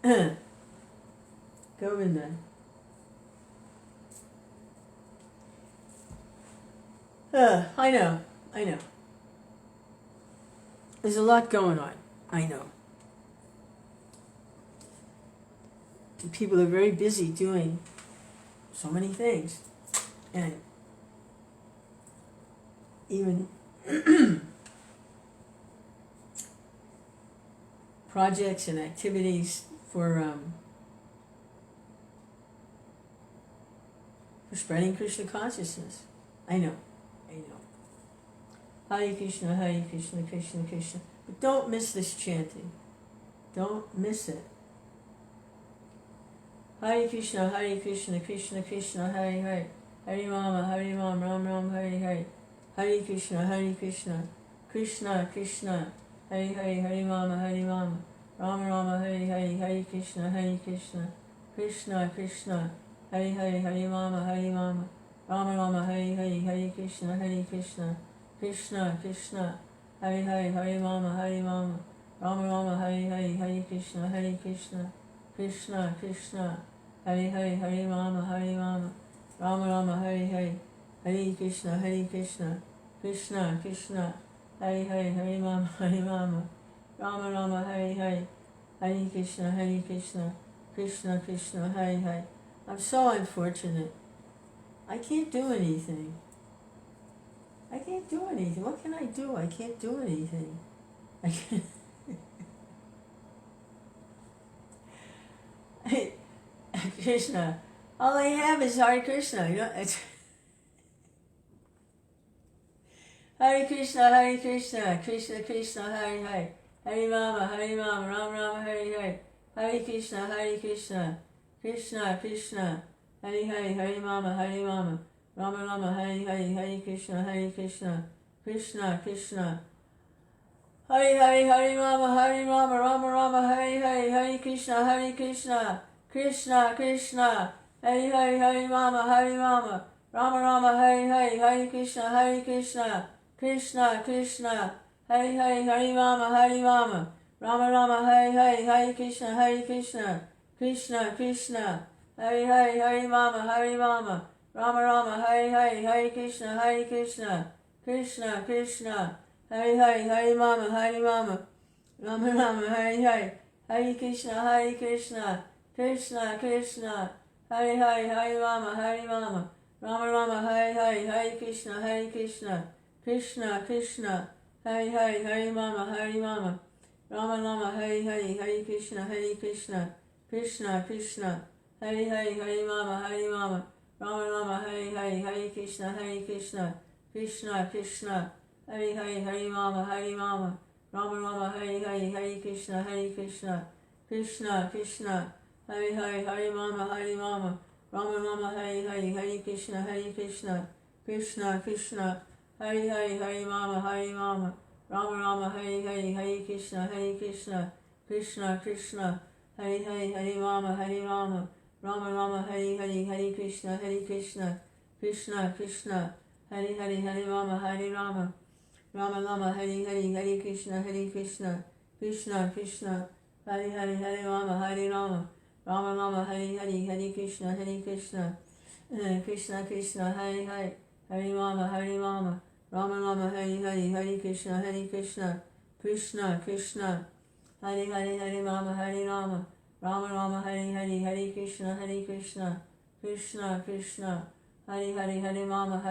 Govinda. I know. There's a lot going on. I know. And people are very busy doing so many things. And even projects and activities for spreading Krishna consciousness. I know. Hare Krishna, Krishna Krishna. But don't miss this chanting. Don't miss it. Hare Krishna, Krishna Krishna, Hare Hare. Hare Rama, Ram Ram, Hare Hare. Hare Krishna, Krishna Krishna, Hare Hare. Hare Rama, Rama Rama, Hare Hare. Hare Krishna, Krishna Krishna, Hare Hare. Hare Rama, Rama Rama, Hare Hare. Hare Krishna, Krishna Krishna, Hare Hare. Hare Rama, Rama Rama, Hare Hare. Hare Krishna, Krishna Krishna, Hare Hare. Hare Rama, Rama Rama, Hare Hare. Hare Krishna, Krishna Krishna, Hare Hare. Hare Rama, Rama Rama, Hare Hare. Hare Krishna, Krishna Krishna, Hare Hare. I'm so unfortunate. I can't do anything. What can I do? I can't do anything. I can't. Krishna, all I have is Hare Krishna. It's Hare Krishna, Krishna Krishna, Hare Hare. Hare Rama, Ram Rama, Hare Hare. Hare Krishna, Krishna Krishna, Hare Hare. Hare Rama, Rama Rama, Hare Hare. Hare Krishna, Krishna Krishna, Hare Hare. Hare Rama, Rama Rama, Hare Hare. Hare Krishna, Krishna Krishna, Hare Hare. Hare Rama, Rama Rama, Hare Hare. Hare Krishna, Krishna Krishna, Hare Hare. Hare Rama, Rama Rama, Hare Hare. Hare Krishna, Krishna Krishna, Hare Hare. Hare Rama, Rama Rama, Hare Hare. Hare Krishna, Krishna Krishna, Hare Hare. Hare Rama, Rama Rama, Hare Hare. Hare Krishna, Krishna Krishna, Hare Hare. Hare Rama, Rama Rama, Hare Hare. Hare Krishna, Krishna Krishna, Hare Hare. Hare Rama, Rama Rama, Hare Hare. Hare Krishna, Krishna Krishna, Hare Hare. Hare Rama, Rama Rama, Hare Hare. Hare Krishna, Krishna Krishna, Hare Hare. Hare Rama, Rama Rama, Hare Hare. Hare Krishna, Krishna Krishna, Hare Hare. Hare Rama, Rama Rama, Hare Hare. Hare Krishna, Krishna Krishna, Hare Hare. Hare Rama, Rama Rama, Hare Hare. Hare Krishna, Krishna Krishna, Hare Hare. Hare Rama, Rama Rama, Hare Hare. Hare Krishna, Krishna Krishna, Hare Hare. Hare Rama, Rama Rama, Hare Hare. Hare Krishna, Krishna Krishna, Hare Hare. Hare Rama, Rama Rama, Hare Hare. Hare Krishna, Krishna Krishna, Hare Hare. Hare Rama, Rama Rama, Hare Hare. Hare Krishna, Krishna Krishna, Hare Hare. Hare Rama, Rama Rama, Hare Hare. Hare Krishna, Krishna Krishna, Hare Hare. Hare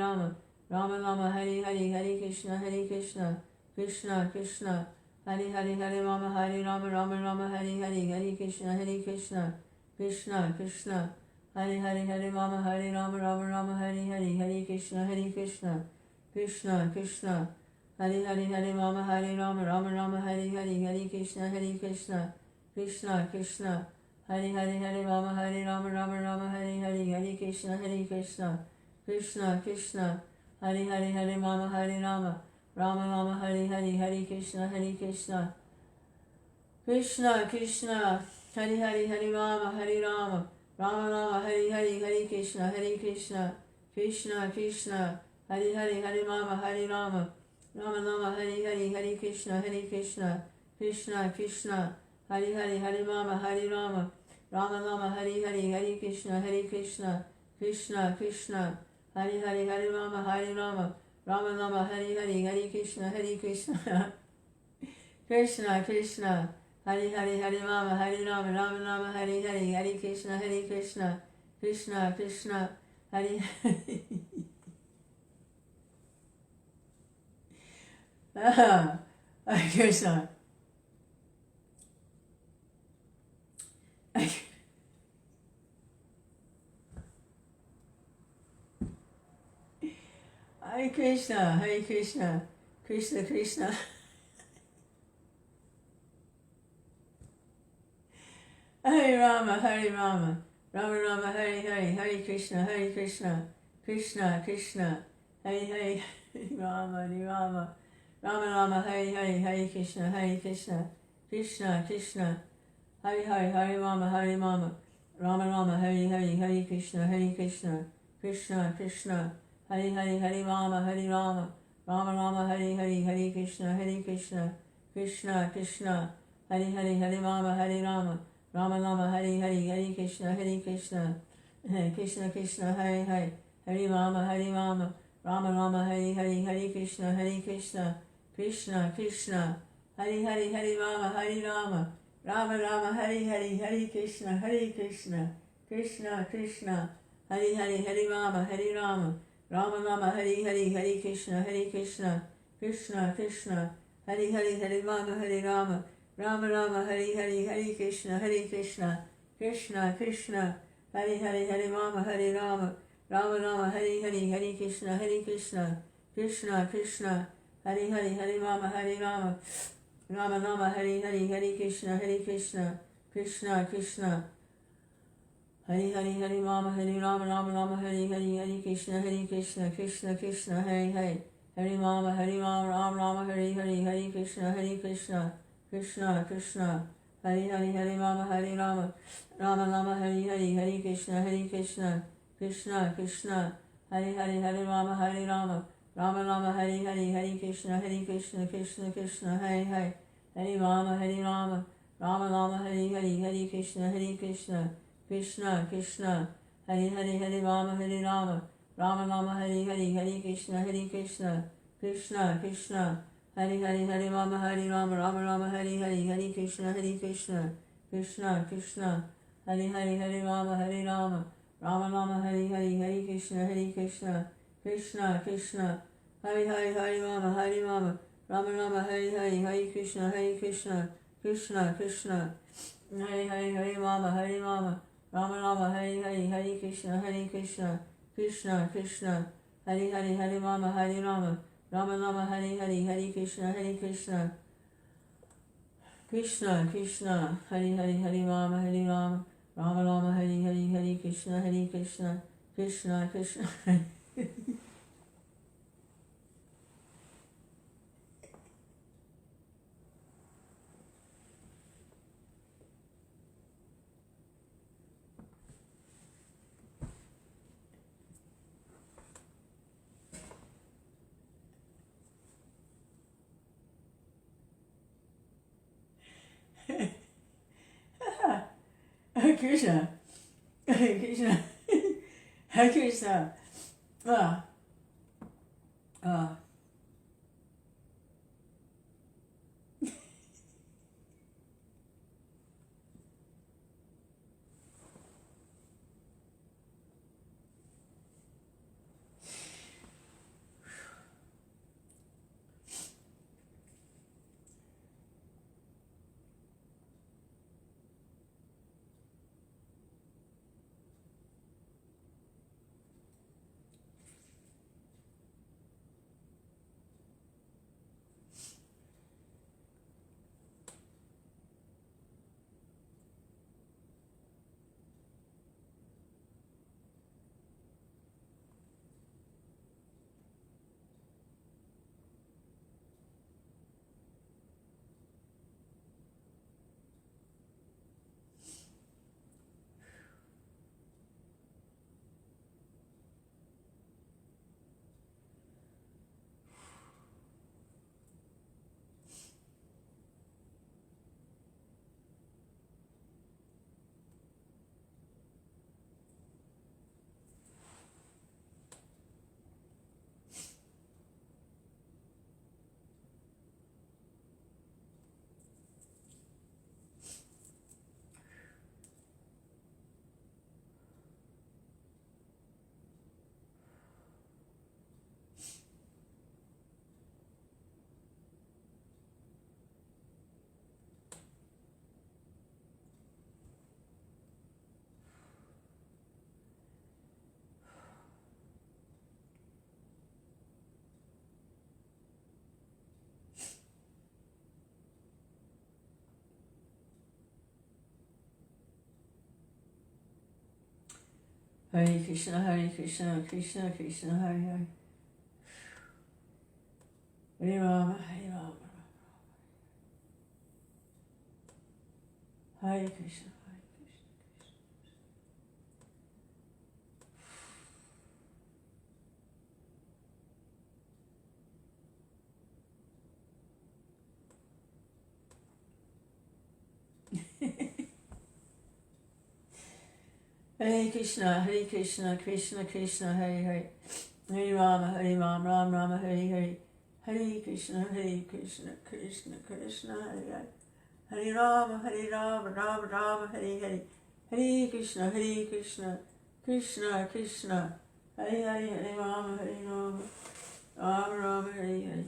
Rama, Rama Rama, Hare Hare. Hare Krishna, Krishna Krishna, Hare Hare. Hare Rama, Rama Rama, Hare Hare. Hare Krishna, Krishna Krishna, Hare Hare. Hare Rama, Rama Rama, Hare Hare. Hare Krishna, Krishna Krishna, Hare Hare. Hare Rama, Rama Hare Hare. Hare Krishna, Krishna Krishna, Hare Hare. Hare Rama, Rama Hare Hare. Hare Krishna, Krishna Krishna, Hare Hare. Hare Rama, Rama Hare Hare. Hare Krishna, Krishna Krishna, Hare Hare. Hare Rama, Rama Rama, Hare Hare. Hare Krishna, Krishna Krishna, Hare Hare. Hare Rama, Rama Rama, Hare Hare. Hare Krishna, Krishna Krishna, Hari Hari Hari Rama Hari Rama, Rama Rama Hari Hari, Hari Krishna Krishna Krishna, Hari Hari Hari Rama Hari Rama, Rama Rama Hari Hari, Hari Krishna Krishna Krishna, Hari Hari Hari Rama Hari Rama, Rama Rama Hari Hari, Hari Krishna Krishna Krishna, Hari Hari Hari Rama Hari Rama, Rama Rama Hari Hari, Hari Krishna Krishna Krishna, Hari Hare Krishna. Hare Krishna, Hare Krishna, Krishna Krishna. Hare Rama, Rama Rama, Hare Hare, Hare Krishna, Krishna Krishna, Hare Hare, Rama, Rama, Rama Rama, Hare Hare, Hare Krishna, Krishna Krishna, Hare Hare, Hare Rama, Rama Rama, Hare Hare, Hare Krishna, Krishna Krishna, Hare Hare, Hare Rama, Rama Rama, Hare Hare, Hare Krishna, Krishna Krishna, Hare Hare, Hare Rama, Rama Rama, Hare Hare, Hare Krishna, Krishna Krishna, Hare Hare, Hare Rama, Rama Rama, Hare Hare, Hare Krishna, Krishna Krishna, Hare Hare, Hare Rama, Rama Rama, Hare Hare, Hare Krishna, Krishna Krishna, Hare Hare, Hare Rama, Rama Rama, Hare Hare, Hare Krishna, Krishna Krishna, Hare Hare, Hare Rama, Rama Rama, Hare Hare, Hare Krishna, Krishna Krishna, Hare Hare, Hare Rama, Rama Rama, Hare Hare, Hare Krishna, Krishna Krishna, Hare Hare, Hare Rama, Rama Rama, Hare Hare, Hare Krishna, Krishna Krishna, Hare Hare, Hare Rama, Rama Rama, Hare Hare, Hare Krishna, Krishna Krishna, Hare Hare, Hare Rama, Rama Rama, Hare Hare, Hare Krishna, Krishna Krishna, Hare Hare, Hare Rama, Rama Rama, Hare Hare, Hare Krishna, Krishna Krishna, Hare Hare, Hare Rama, Rama Rama, Hare Hare, Hare Krishna, Krishna Hare Hare, Hare Rama, Rama Rama, Hare Hare, Hare Krishna, Krishna, Hare Hare, Hare Rama, Rama Rama, Hare Hare, Hare Krishna, Krishna, Hare Hare, Hare Rama, Rama Rama, Hare Hare, Hare Krishna, Krishna, Hare Hare, Hare Rama, Rama Rama, Hare Hare, Hare Krishna, Krishna, Hare Hare, Hare Rama, Rama Rama, Hare Hare, Hare Krishna, Krishna, Hare Hare, Hare Rama, Rama Rama, Hare Hare, Hare Krishna, Krishna, Hare Hare, Hare Rama, Rama Rama, Hare Hare, Hare Krishna, Krishna, Hare Hare, Hare Rama, Rama Rama, Hare Hare, Hare Krishna, Krishna. Krishna, Krishna, Hare Krishna, Hare Krishna, Krishna Krishna, Hare Hare. Hare Rama, Hare Rama, Hare Krishna, Hare Krishna. Hare Krishna, Krishna Krishna, Hare Hare. Hare Rama, Ram Rama, Hare Hare. Hare Krishna, Krishna Krishna, Hare Hare. Hare Rama, Rama Rama, Hare Hare. Hare Krishna, Krishna Krishna, Hare Hare. Hare Rama, Rama Rama, Hare Hare.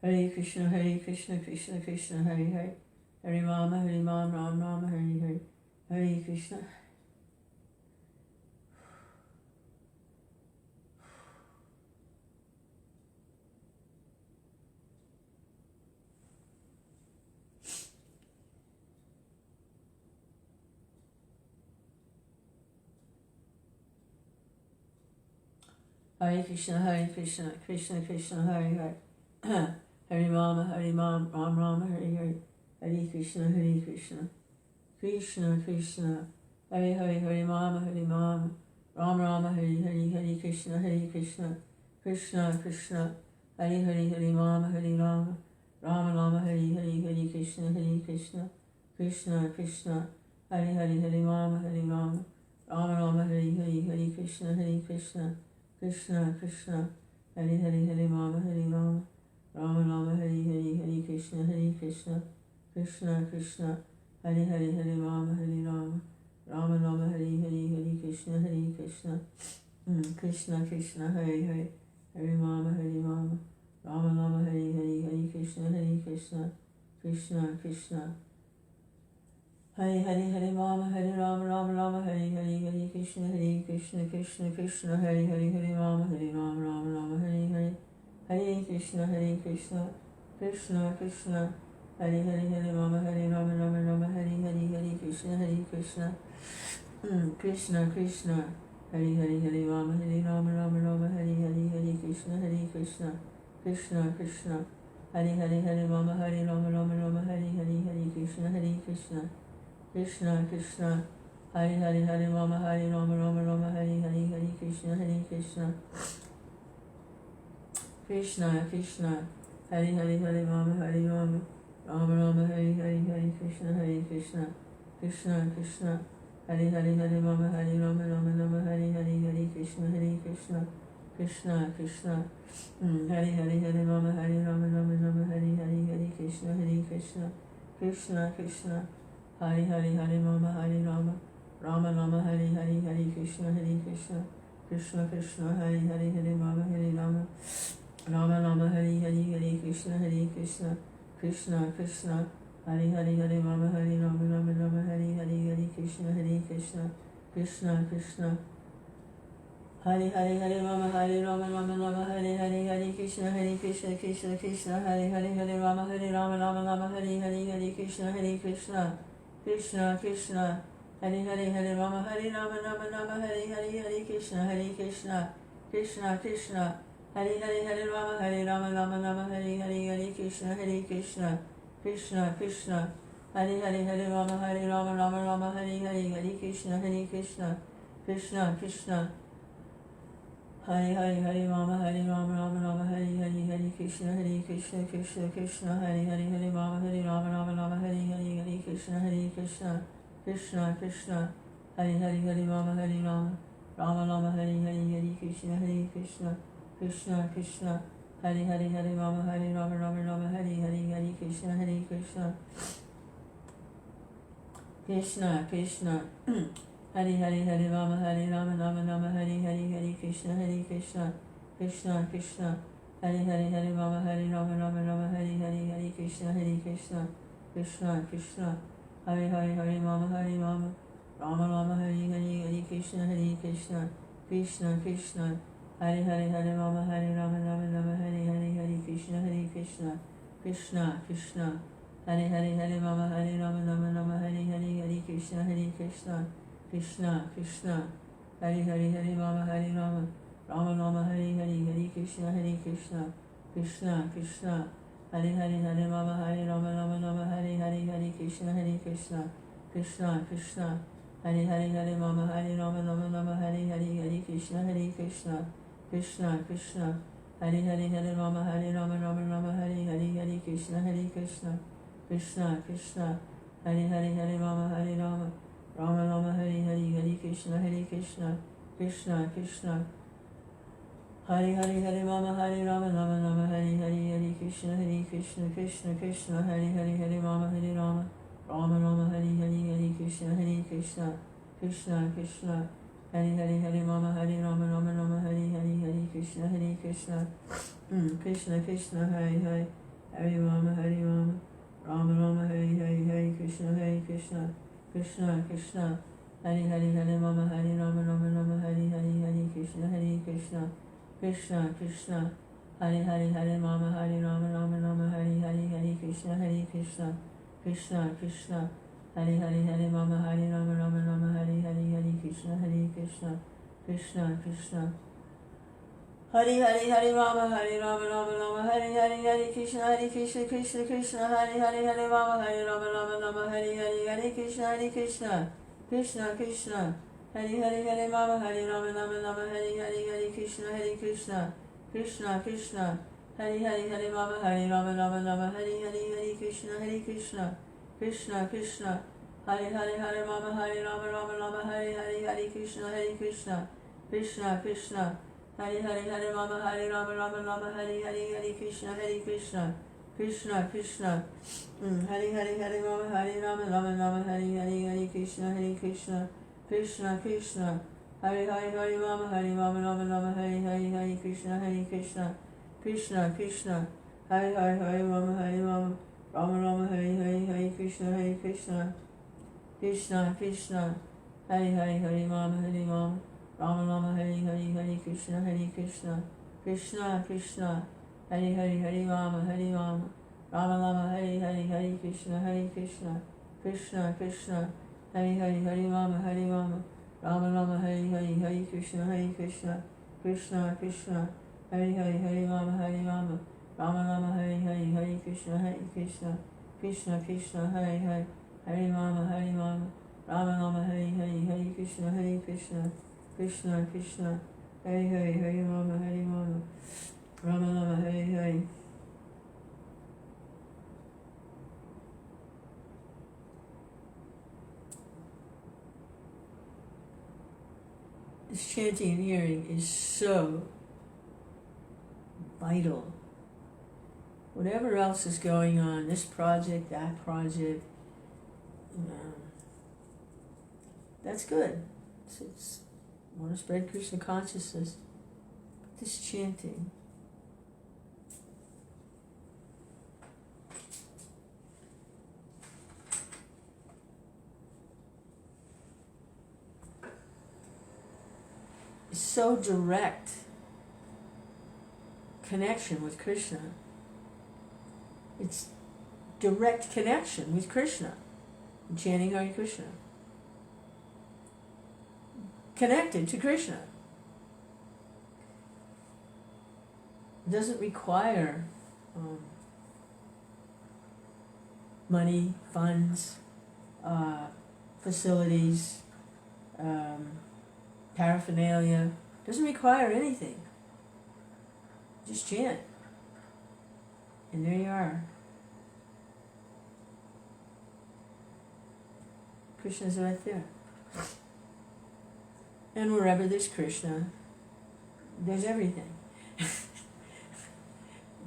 Hare Krishna, Krishna Krishna, Hare Hare. Hare Rama, Ram Rama, Hare Hare. Hare Krishna. Hare Krishna, Krishna Krishna, Hare Hare. Hare Rama, Ram Rama, Hare Hare. Hare Krishna, Krishna Krishna, Hare Hare. Hare Rama, Ram Rama, Hare Hare. Hare Krishna, Krishna Krishna, Hare Hare. Hare Rama, Rama Rama, Hare Hare. Hare Krishna, Krishna Krishna, Hare Hare. Hare Rama, Rama Rama, Hare Hare. Hare Krishna, Krishna Krishna, Hare Hare. Hare Rama, Rama Rama, Hare Hare. Hare Krishna, Krishna Krishna, Hare Hare. Hare Rama, Rama Rama, Hare Hare. Hare Krishna, Krishna Krishna, Hare Hare. Hare Rama, Rama Rama, Hare Hare. Hare Krishna, Krishna Krishna, Hare Hare. Hare Rama, Rama Rama, Hare Hare. Hare Krishna, Krishna Krishna, Hare Hare. Hare Rama, Rama Rama, Hare Hare. Hare Krishna, Krishna Krishna, Hare Hare. Hare Rama, Rama Rama, Hare Hare. Hare Krishna, Krishna Krishna, Hare Hare. Hare Rama, Rama Rama, Hare Hare. Hare Krishna, Krishna Krishna, Hare Hare. Hare Rama, Rama Rama, Hare Hare. Hare Krishna, Krishna Krishna, Hare Hare. Hare Rama, Rama Rama, Hare Hare. Hare Krishna, Krishna Krishna, Hare Hare. Hare Rama, Rama Rama, Hare Hare. Hare Krishna, Krishna Krishna, Hare Hare. Hare Rama, Rama Rama, Hare Hare. Hare Krishna, Krishna Krishna, Hare Hare. Hare Rama, Rama Rama, Hare Hare. Hare Krishna, Krishna Krishna, Hare Hare. Hare Rama, Rama Rama, Hare Hare. Hare Krishna, Krishna Krishna, Hare Hare. Hare Rama, Rama Rama, Hare Hare. Hare Krishna, Krishna Krishna, Hare Hare. Hare Rama, Rama Rama, Hare Hare. Hare Krishna, Krishna Krishna, Hare Hare. Hare Rama, Rama Rama, Hare Hare. Hare Krishna, Krishna Krishna, Hare Hare. Hare Rama, Rama Rama, Hare Hare. Hare Krishna, Krishna Krishna, Hare Hare. Hare Rama, Rama Rama, Hare Hare. Hare Krishna, Krishna Krishna, Hare Hare. Hare Rama, Rama Rama, Hare Hare. Hare Krishna, Krishna Krishna, Hare Hare. Hare Rama, Rama Rama, Hare Hare. Hare Krishna, Krishna Krishna, Hare Hare. Hare Rama, Rama Rama, Hare Hare. Hare Krishna, Krishna Krishna, Hare Hare. Hare Rama, Rama Rama, Hare Hare. Hare Krishna, Krishna Krishna, Hare Hare. Hare Rama, Rama Rama, Hare Hare. Hare Krishna, Krishna Krishna, Hare Hare. Hare Rama, Rama Rama, Hare Hare. Hare Krishna, Krishna Krishna, Hare Hare. Hare Rama, Rama Rama, Hare Hare. Hare Krishna, Krishna Krishna, Hare Hare. Hare Rama, Rama Rama, Hare Hare. Hare Krishna, Krishna Krishna, Hare Hare. Hare Rama, Rama Rama Hare Hare Hare Krishna Krishna Krishna Hare Hare Hare Rama Hare Rama Rama Rama Hare Hare Hare Krishna Krishna Krishna Hare Hare Hare Rama Hare Rama Rama Rama Hare Hare Hare Krishna Krishna Krishna Hare Hare Hare Rama Hare Rama Rama Rama Hare Hare Hare Krishna Krishna Krishna Hare Hare Hare Rama Hare Rama Rama Rama Hare Hare Hare Krishna Krishna Krishna Hare Hare Hare Rama Hare Rama Rama Rama Hare Hare Hare Krishna Krishna Hare Hare Hare Rama Hare Rama Rama Rama Hare Hare Hare Krishna Krishna Hare Hare Hare Rama Hare Rama Rama Rama Hare Hare Hare Krishna Krishna Hare Hare Hare Rama Hare Rama Rama Rama Hare Hare Hare Krishna Krishna Hare Hare Hare Rama Hare Rama Rama Rama Hare Hare Hare Krishna Krishna Hare Hare Hare Rama Hare Rama Rama Rama Hare Hare Hare Krishna Krishna Hare Hare Hare Rama Hare Rama Rama Rama Hare Hare Hare Krishna Krishna Hare Hare Hare Rama Hare Rama Rama Rama Hare Hare Hare Krishna Krishna Hare Hare Hare Rama Hare Rama Rama Rama Hare Hare Hare Krishna Krishna Hare Hare Hare Rama Hare Rama Rama Rama Hare Hare Hare Krishna Krishna Hare Hare Hare Rama Hare Rama Rama Rama Hare Hare Hare Krishna Krishna Hare Hare Hare Rama Hare Rama Rama Rama Hare Hare Hare Krishna Krishna Hare Hare Hare Rama Hare Rama Rama Rama Hare Hare Hare Krishna Hare Hare Hare Rama Hare Rama Rama Rama Hare Hare Hare Krishna Hare Hare Hare Rama Hare Rama Rama Rama Hare Hare Hare Krishna Hare Hare Hare Rama Hare Rama Rama Rama Hare Hare Hare Krishna Hare Hare Hare Rama Hare Rama Rama Rama Hare Hare Hare Krishna Hare Hare Hare Rama Hare Rama Rama Rama Hare Hare Hare Krishna Hare Hare Hare Rama Hare Rama Rama Rama Hare Hare Hare Krishna Hare Hare Hare Rama Hare Rama Rama Rama Hare Hare Hare Krishna Hare Hare Hare Rama Hare Rama Rama Rama Hare Hare Hare Krishna Hare Hare Hare Rama Hare Rama Rama Rama Hare Hare Hare Krishna Hare Hare Hare Rama Hare Rama Rama Rama Hare Hare Hare Krishna Hare Hare Hare Rama Hare Rama Rama Rama Hare Hare Hare Krishna Hare Hare Hare Rama Hare Rama Rama Rama Hare Hare. This chanting and hearing is so vital. Whatever else is going on, this project, that project, that's good. It's want to spread Kṛṣṇa consciousness. But this chanting, is so direct connection with Kṛṣṇa. It's direct connection with Kṛṣṇa. Chanting Hare Krishna. Connected to Kṛṣṇa. It doesn't require money, funds, facilities, paraphernalia. It doesn't require anything. Just chant. And there you are. Krishna's right there. And wherever there's Kṛṣṇa, there's everything.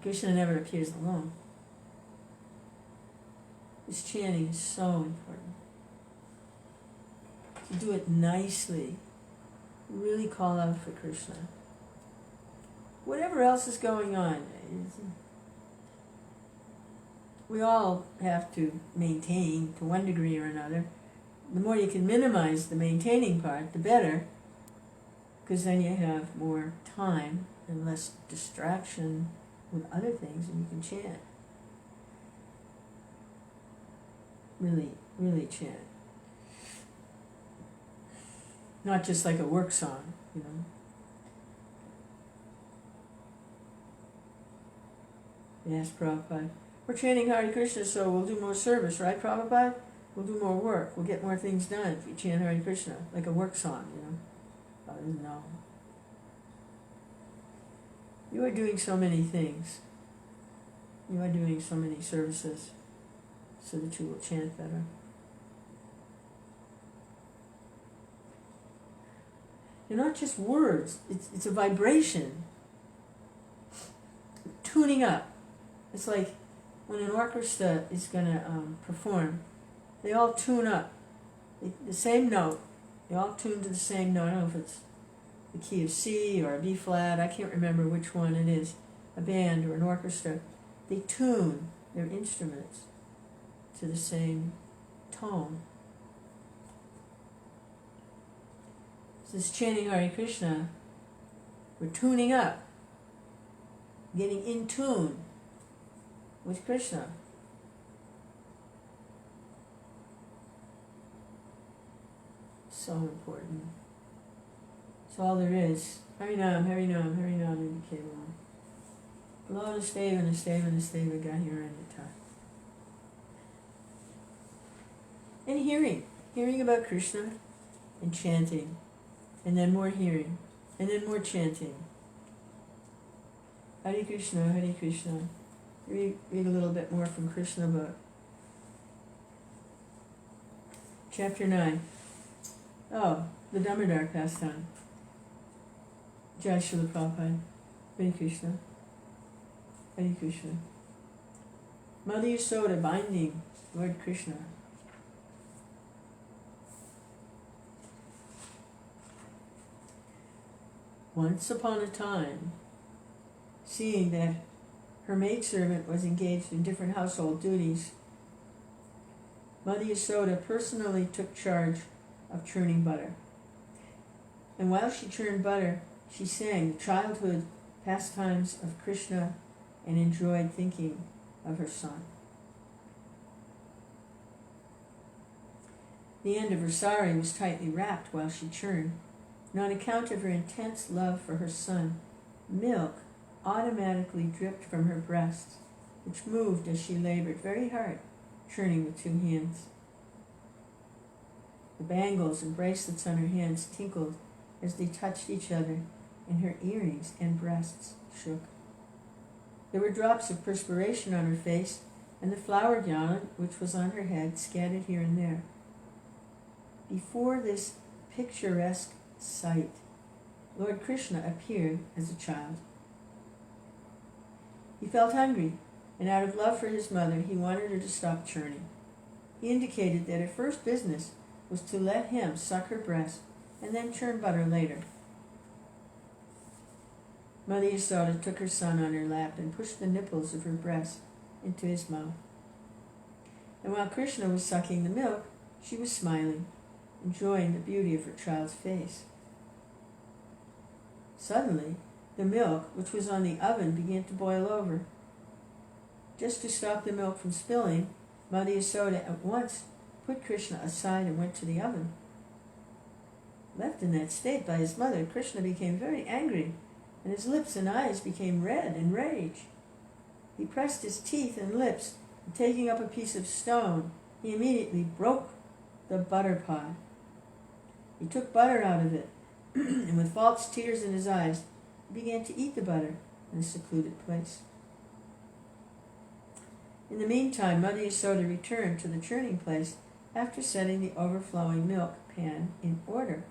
Kṛṣṇa never appears alone. This chanting is so important. To do it nicely, really call out for Kṛṣṇa. Whatever else is going on, we all have to maintain, to one degree or another, the more you can minimize the maintaining part, the better, because then you have more time and less distraction with other things, and you can chant. Really, really chant. Not just like a work song, you know. Yes, Prabhupada. We're chanting Hare Krishna, so we'll do more service, right, Prabhupada? We'll do more work. We'll get more things done if you chant Hare Krishna, like a work song, you know. No. You are doing so many things. You are doing so many services so that you will chant better. They're not just words, it's a vibration. Tuning up. It's like when an orchestra is going to perform, they all tune up. The same note, they all tune to the same note. I don't know if it's the key of C or a B flat, I can't remember which one it is, a band or an orchestra. They tune their instruments to the same tone. This chanting Hare Krishna, we're tuning up, getting in tune with Krishna. So important. That's all there is. Harinam, Harinam, Harinam, and Kevalam. Below the stave and the stave and the stave, Gahiranyata. And hearing about Krishna and chanting. And then more hearing, and then more chanting. Hare Krishna, Hare Krishna. Read a little bit more from Kṛṣṇa book. Chapter 9. Oh, the Damodar pastime. Yaśodā Prabhupada. Hare Krishna. Hare Krishna. Mother Yaśodā binding Lord Krishna. Once upon a time, seeing that her maidservant was engaged in different household duties, Mother Yaśodā personally took charge of churning butter. And while she churned butter, she sang the childhood pastimes of Krishna and enjoyed thinking of her son. The end of her sari was tightly wrapped while she churned, and on account of her intense love for her son, milk automatically dripped from her breasts, which moved as she labored very hard, churning with two hands. The bangles and bracelets on her hands tinkled as they touched each other, and her earrings and breasts shook. There were drops of perspiration on her face, and the flower gown, which was on her head, scattered here and there. Before this picturesque sight, Lord Krishna appeared as a child. He felt hungry, and out of love for his mother, he wanted her to stop churning. He indicated that her first business was to let him suck her breast and then churn butter later. Mother Yaśodā took her son on her lap and pushed the nipples of her breast into his mouth. And while Krishna was sucking the milk, she was smiling, enjoying the beauty of her child's face. Suddenly, the milk, which was on the oven, began to boil over. Just to stop the milk from spilling, Mother Yaśodā at once put Krishna aside and went to the oven. Left in that state by his mother, Krishna became very angry, and his lips and eyes became red in rage. He pressed his teeth and lips, and taking up a piece of stone, he immediately broke the butter pot. He took butter out of it, and with false tears in his eyes, he began to eat the butter in a secluded place. In the meantime, Mother Yaśodā returned to the churning place after setting the overflowing milk pan in order.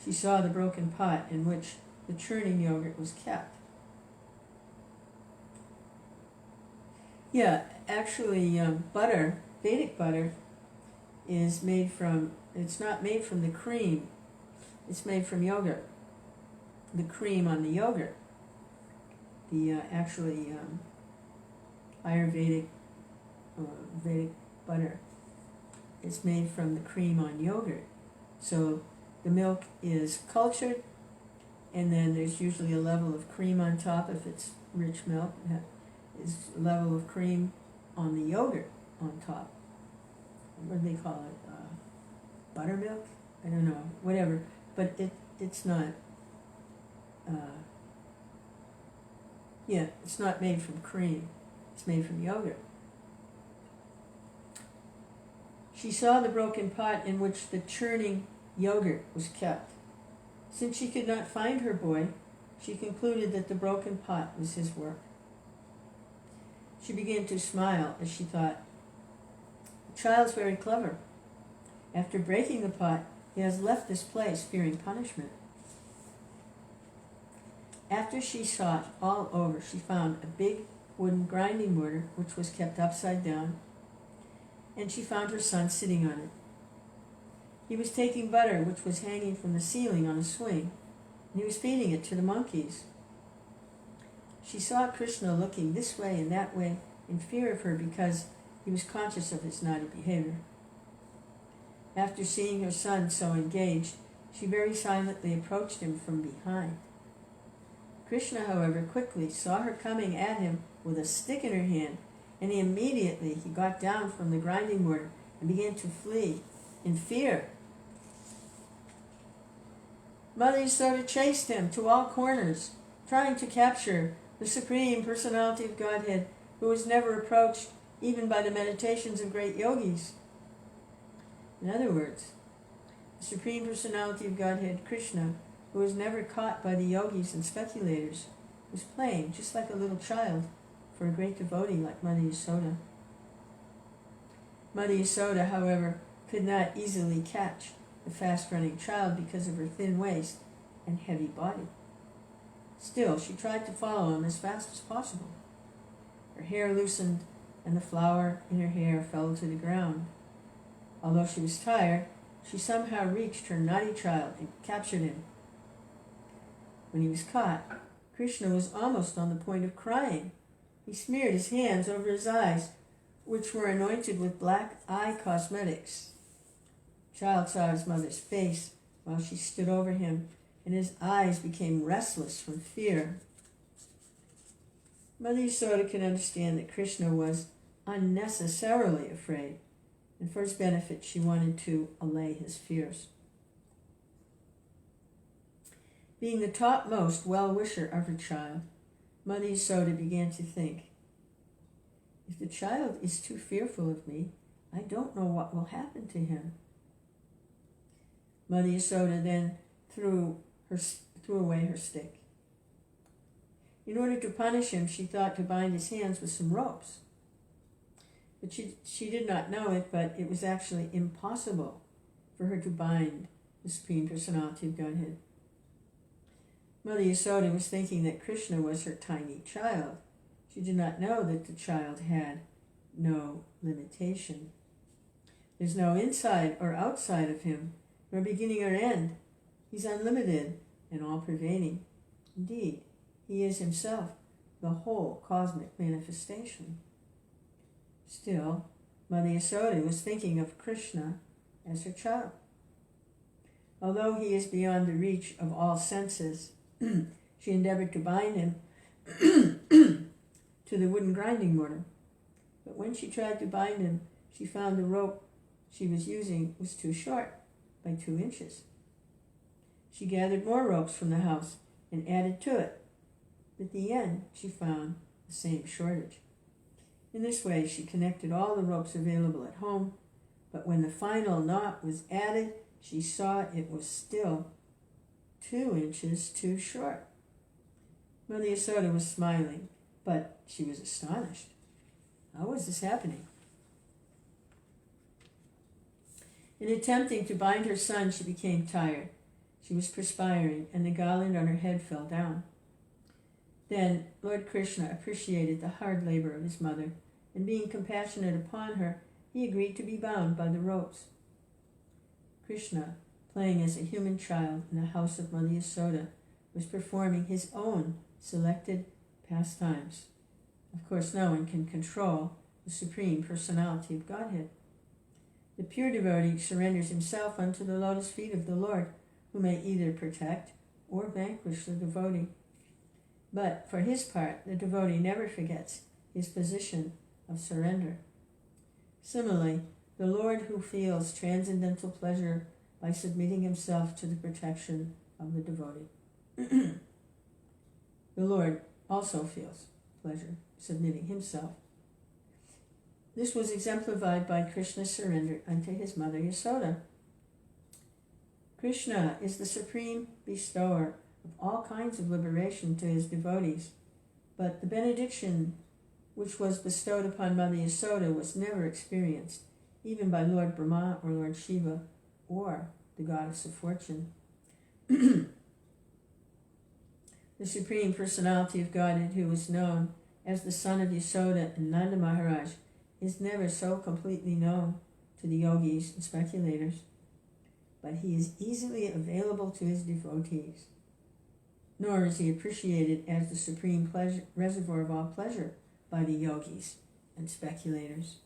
She saw the broken pot in which the churning yogurt was kept. Yeah, actually, butter, Vedic butter, is made from, it's not made from the cream, it's made from yogurt. The cream on the yogurt. The Ayurvedic Vedic butter is made from the cream on yogurt. So the milk is cultured, and then there's usually a level of cream on top. If it's rich milk, is a level of cream on the yogurt on top. What do they call it? Buttermilk? I don't know. Whatever. But it's not. It's not made from cream. It's made from yogurt. She saw the broken pot in which the churning yogurt was kept. Since she could not find her boy, she concluded that the broken pot was his work. She began to smile as she thought, "The child's very clever. After breaking the pot, he has left this place fearing punishment." After she sought all over, she found a big wooden grinding mortar which was kept upside down, and she found her son sitting on it. He was taking butter which was hanging from the ceiling on a swing, and he was feeding it to the monkeys. She saw Kṛṣṇa looking this way and that way in fear of her because he was conscious of his naughty behavior. After seeing her son so engaged, she very silently approached him from behind. Kṛṣṇa, however, quickly saw her coming at him with a stick in her hand, and immediately he got down from the grinding mortar and began to flee in fear. Mother Yaśodā chased him to all corners, trying to capture the Supreme Personality of Godhead, who was never approached even by the meditations of great yogis. In other words, the Supreme Personality of Godhead, Kṛṣṇa, who was never caught by the yogis and speculators, was playing just like a little child for a great devotee like Mother Yaśodā. Mother Yaśodā, however, could not easily catch the fast-running child because of her thin waist and heavy body. Still, she tried to follow him as fast as possible. Her hair loosened, and the flower in her hair fell to the ground. Although she was tired, she somehow reached her naughty child and captured him. When he was caught, Kṛṣṇa was almost on the point of crying. He smeared his hands over his eyes, which were anointed with black eye cosmetics. The child saw his mother's face while she stood over him, and his eyes became restless from fear. Mother Yaśodā could understand that Kṛṣṇa was unnecessarily afraid, and for his benefit she wanted to allay his fears. Being the topmost well-wisher of her child, Mother Yaśodā began to think, if the child is too fearful of me, I don't know what will happen to him. Mother Yaśodā then threw away her stick. In order to punish him, she thought to bind his hands with some ropes. But she did not know it, but it was actually impossible for her to bind the Supreme Personality of Godhead. Mother Yaśodā was thinking that Kṛṣṇa was her tiny child. She did not know that the child had no limitation. There's no inside or outside of him, nor beginning or end. He's unlimited and all-pervading. Indeed, he is himself the whole cosmic manifestation. Still, Mother Yaśodā was thinking of Kṛṣṇa as her child. Although he is beyond the reach of all senses, she endeavored to bind him to the wooden grinding mortar. But when she tried to bind him, she found the rope she was using was too short, by 2 inches. She gathered more ropes from the house and added to it. At the end, she found the same shortage. In this way, she connected all the ropes available at home, but when the final knot was added, she saw it was still 2 inches too short. Mother Yaśodā was smiling, but she was astonished. How was this happening? In attempting to bind her son, she became tired. She was perspiring, and the garland on her head fell down. Then Lord Kṛṣṇa appreciated the hard labor of his mother, and being compassionate upon her, he agreed to be bound by the ropes. Kṛṣṇa, playing as a human child in the house of Mother Yaśodā, was performing his own selected pastimes. Of course, no one can control the Supreme Personality of Godhead. The pure devotee surrenders himself unto the lotus feet of the Lord, who may either protect or vanquish the devotee. But for his part, the devotee never forgets his position of surrender. Similarly, the Lord who feels transcendental pleasure by submitting himself to the protection of the devotee. The Lord also feels pleasure submitting himself. This was exemplified by Krishna's surrender unto his mother Yaśodā. Kṛṣṇa is the supreme bestower of all kinds of liberation to his devotees, but the benediction which was bestowed upon Mother Yaśodā was never experienced, even by Lord Brahma or Lord Shiva or the goddess of fortune. The Supreme Personality of Godhead, who is known as the son of Yaśodā and Nanda Maharaj, is never so completely known to the yogis and speculators, but he is easily available to his devotees. Nor is he appreciated as the supreme reservoir of all pleasure by the yogis and speculators.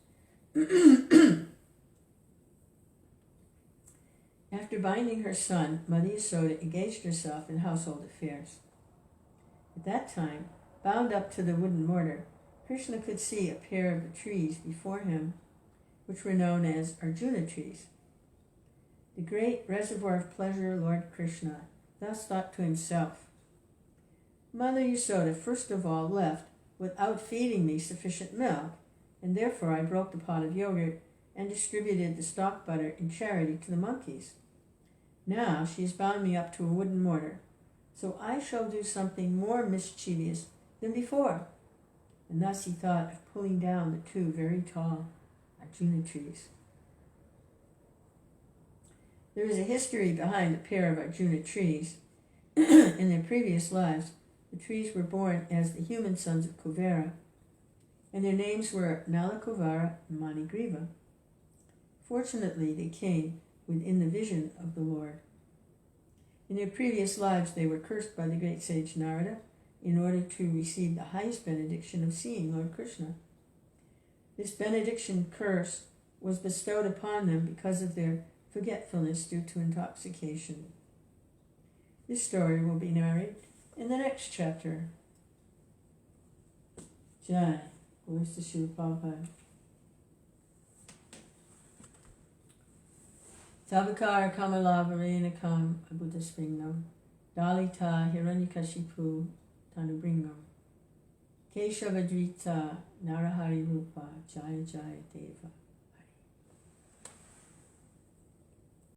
After binding her son, Mother Yaśodā engaged herself in household affairs. At that time, bound up to the wooden mortar, Kṛṣṇa could see a pair of the trees before him, which were known as Arjuna trees. The great reservoir of pleasure, Lord Kṛṣṇa, thus thought to himself, Mother Yaśodā first of all left without feeding me sufficient milk, and therefore I broke the pot of yogurt and distributed the stock butter in charity to the monkeys. Now she has bound me up to a wooden mortar, so I shall do something more mischievous than before. And thus he thought of pulling down the two very tall Arjuna trees. There is a history behind a pair of Arjuna trees. In their previous lives, the trees were born as the human sons of Kuvera, and their names were Nalakuvara and Manigriva. Fortunately, they came within the vision of the Lord. In their previous lives, they were cursed by the great sage Narada in order to receive the highest benediction of seeing Lord Kṛṣṇa. This benediction curse was bestowed upon them because of their forgetfulness due to intoxication. This story will be narrated in the next chapter. Jai. Glories to Srila Prabhupada. Tabakara Kamalavarena Kam Buddha Springnam Dalita Hiranyakashipu Tanubringam Keshavadrita Narahari Rupa Jaya Jaya Deva.